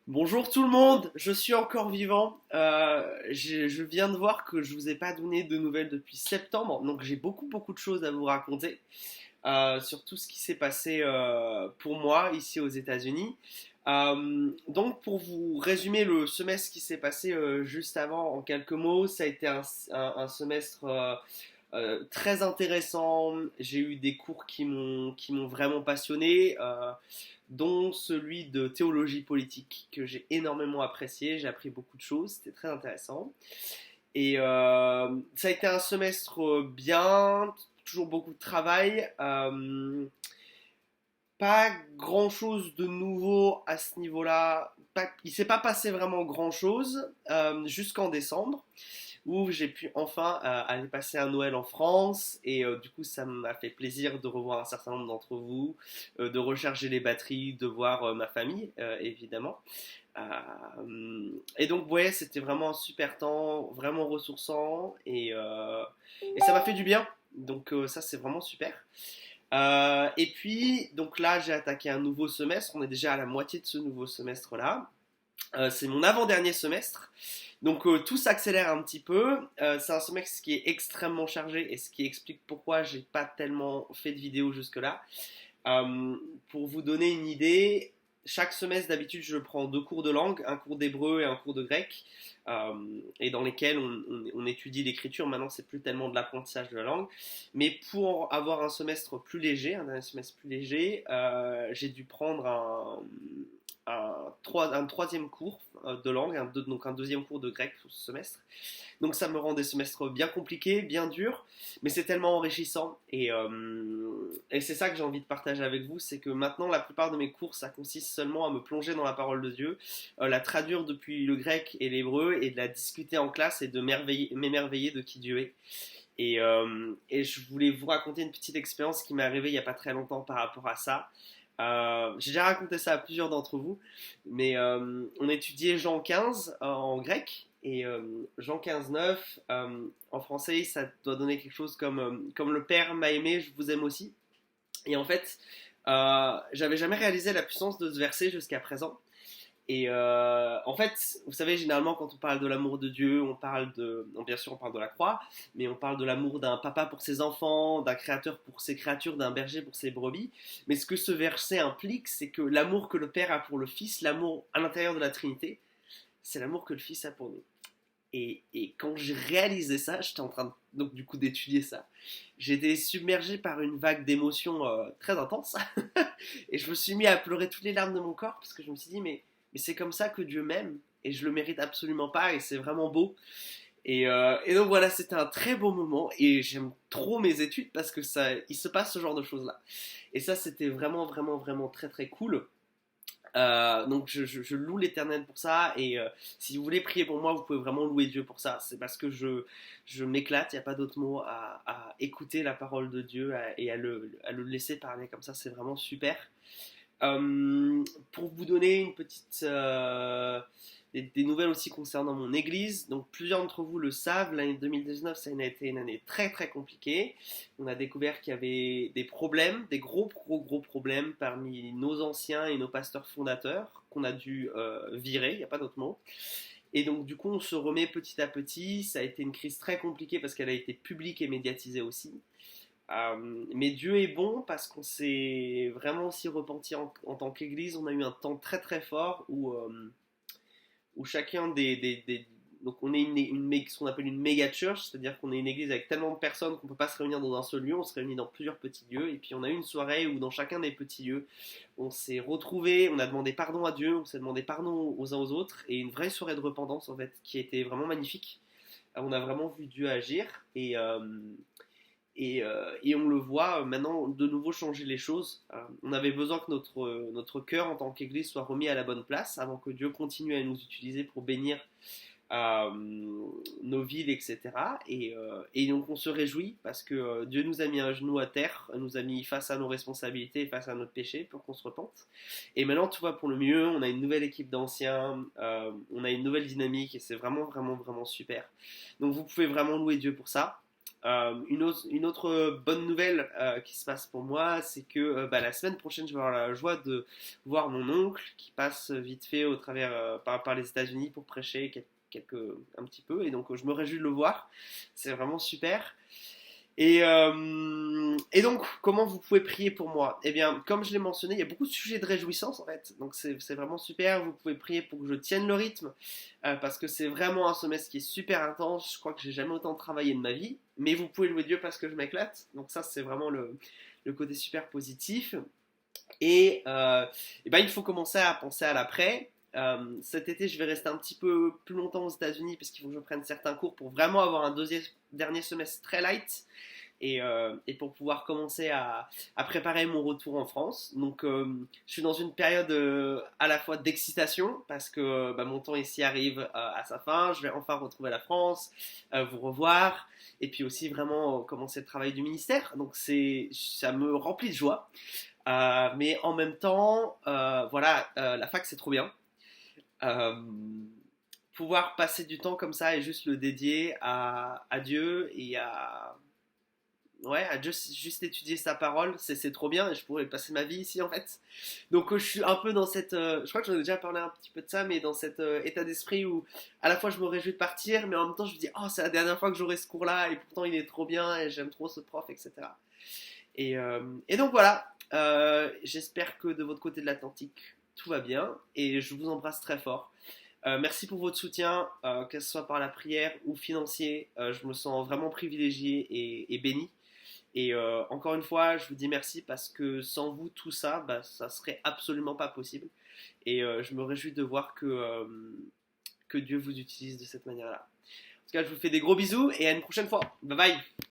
Bonjour tout le monde, je suis encore vivant. Je viens de voir que je vous ai pas donné de nouvelles depuis septembre, donc j'ai beaucoup de choses à vous raconter sur tout ce qui s'est passé pour moi ici aux États-Unis. Donc pour vous résumer le semestre qui s'est passé juste avant en quelques mots, ça a été un semestre très intéressant. J'ai eu des cours qui m'ont vraiment passionné. Dont celui de théologie politique que j'ai énormément apprécié. J'ai appris beaucoup de choses, c'était très intéressant. Et ça a été un semestre bien, toujours beaucoup de travail. Pas grand chose de nouveau à ce niveau-là. Il ne s'est pas passé vraiment grand chose jusqu'en décembre où j'ai pu enfin aller passer un Noël en France et du coup ça m'a fait plaisir de revoir un certain nombre d'entre vous, de recharger les batteries, de voir ma famille évidemment. Et donc ouais, c'était vraiment un super temps, vraiment ressourçant et ça m'a fait du bien. Donc ça c'est vraiment super. Et puis donc là j'ai attaqué un nouveau semestre, on est déjà à la moitié de ce nouveau semestre là. C'est mon avant-dernier semestre. Donc tout s'accélère un petit peu. C'est un semestre qui est extrêmement chargé et ce qui explique pourquoi j'ai pas tellement fait de vidéos jusque-là. Euh, pour vous donner une idée, chaque semestre d'habitude je prends deux cours de langue, un cours d'hébreu et un cours de grec, et dans lesquels on étudie l'écriture. Maintenant c'est plus tellement de l'apprentissage de la langue, mais pour avoir un semestre plus léger, un dernier semestre plus léger, j'ai dû prendre un troisième cours de langue, donc un deuxième cours de grec pour ce semestre. Donc ça me rend des semestres bien compliqués, bien durs, mais c'est tellement enrichissant. Et c'est ça que j'ai envie de partager avec vous, c'est que maintenant la plupart de mes cours, ça consiste seulement à me plonger dans la parole de Dieu, la traduire depuis le grec et l'hébreu, et de la discuter en classe et de m'émerveiller de qui Dieu est. Et je voulais vous raconter une petite expérience qui m'est arrivée il n'y a pas très longtemps par rapport à ça. J'ai déjà raconté ça à plusieurs d'entre vous, mais on étudiait Jean 15 en grec et Jean 15:9 en français, ça doit donner quelque chose comme le Père m'a aimé, je vous aime aussi. Et en fait, j'avais jamais réalisé la puissance de ce verset jusqu'à présent. Et en fait, vous savez, généralement, quand on parle de l'amour de Dieu, on parle bien sûr, on parle de la croix, mais on parle de l'amour d'un papa pour ses enfants, d'un créateur pour ses créatures, d'un berger pour ses brebis. Mais ce que ce verset implique, c'est que l'amour que le Père a pour le Fils, l'amour à l'intérieur de la Trinité, c'est l'amour que le Fils a pour nous. Et quand j'ai réalisé ça, j'étais en train donc du coup d'étudier ça. J'ai été submergé par une vague d'émotions très intense et je me suis mis à pleurer toutes les larmes de mon corps parce que je me suis dit mais c'est comme ça que Dieu m'aime et je le mérite absolument pas et c'est vraiment beau. Et donc voilà, c'était un très beau moment et j'aime trop mes études parce que il se passe ce genre de choses là. Et ça c'était vraiment très cool. Donc je loue l'Éternel pour ça et si vous voulez prier pour moi, vous pouvez vraiment louer Dieu pour ça. C'est parce que je m'éclate, il n'y a pas d'autre mot à écouter la parole de Dieu et à le laisser parler comme ça, c'est vraiment super. Pour vous donner une petite des nouvelles aussi concernant mon église, donc plusieurs d'entre vous le savent, l'année 2019 ça a été une année très compliquée. On a découvert qu'il y avait des problèmes, des gros problèmes parmi nos anciens et nos pasteurs fondateurs qu'on a dû virer, il n'y a pas d'autre mot. Et donc du coup on se remet petit à petit, ça a été une crise très compliquée parce qu'elle a été publique et médiatisée aussi. Mais Dieu est bon parce qu'on s'est vraiment aussi repenti en tant qu'Église. On a eu un temps très fort où chacun donc on est ce qu'on appelle une méga church, c'est-à-dire qu'on est une église avec tellement de personnes qu'on ne peut pas se réunir dans un seul lieu, on se réunit dans plusieurs petits lieux. Et puis on a eu une soirée où dans chacun des petits lieux, on s'est retrouvés, on a demandé pardon à Dieu, on s'est demandé pardon aux uns aux autres, et une vraie soirée de repentance en fait, qui a été vraiment magnifique. On a vraiment vu Dieu agir, et on le voit maintenant de nouveau changer les choses. On avait besoin que notre cœur en tant qu'Église soit remis à la bonne place avant que Dieu continue à nous utiliser pour bénir euh, nos villes, etc. Et donc on se réjouit parce que Dieu nous a mis un genou à terre, nous a mis face à nos responsabilités, face à notre péché pour qu'on se repente. Et maintenant tout va pour le mieux, on a une nouvelle équipe d'anciens, on a une nouvelle dynamique et c'est vraiment super. Donc vous pouvez vraiment louer Dieu pour ça. Une autre bonne nouvelle qui se passe pour moi, c'est que la semaine prochaine, je vais avoir la joie de voir mon oncle qui passe vite fait au travers par les États-Unis pour prêcher un petit peu, et donc je me réjouis de le voir. C'est vraiment super. Et donc, comment vous pouvez prier pour moi? Eh bien, comme je l'ai mentionné, il y a beaucoup de sujets de réjouissance en fait. Donc, c'est vraiment super. Vous pouvez prier pour que je tienne le rythme parce que c'est vraiment un semestre qui est super intense. Je crois que j'ai jamais autant travaillé de ma vie. Mais vous pouvez louer Dieu parce que je m'éclate. Donc, ça, c'est vraiment le côté super positif. Et ben, il faut commencer à penser à l'après. Cet été, je vais rester un petit peu plus longtemps aux États-Unis parce qu'il faut que je prenne certains cours pour vraiment avoir un dernier semestre très light et pour pouvoir commencer à préparer mon retour en France. Donc, je suis dans une période à la fois d'excitation parce que mon temps ici arrive à sa fin. Je vais enfin retrouver la France, vous revoir et puis aussi vraiment commencer le travail du ministère. Donc, ça me remplit de joie. Mais en même temps, voilà, la fac c'est trop bien. Euh, Pouvoir passer du temps comme ça et juste le dédier à Dieu et à juste étudier sa parole, c'est trop bien et je pourrais passer ma vie ici en fait. Donc je suis un peu dans je crois que j'en ai déjà parlé un petit peu de ça, mais dans cet état d'esprit où à la fois je me réjouis de partir, mais en même temps je me dis oh c'est la dernière fois que j'aurai ce cours-là et pourtant il est trop bien et j'aime trop ce prof, etc. Et donc voilà, j'espère que de votre côté de l'Atlantique tout va bien et je vous embrasse très fort. Merci pour votre soutien, que ce soit par la prière ou financier. Je me sens vraiment privilégié et béni. Et encore une fois, je vous dis merci parce que sans vous, tout ça, ça serait absolument pas possible. Et je me réjouis de voir que Dieu vous utilise de cette manière-là. En tout cas, je vous fais des gros bisous et à une prochaine fois. Bye bye!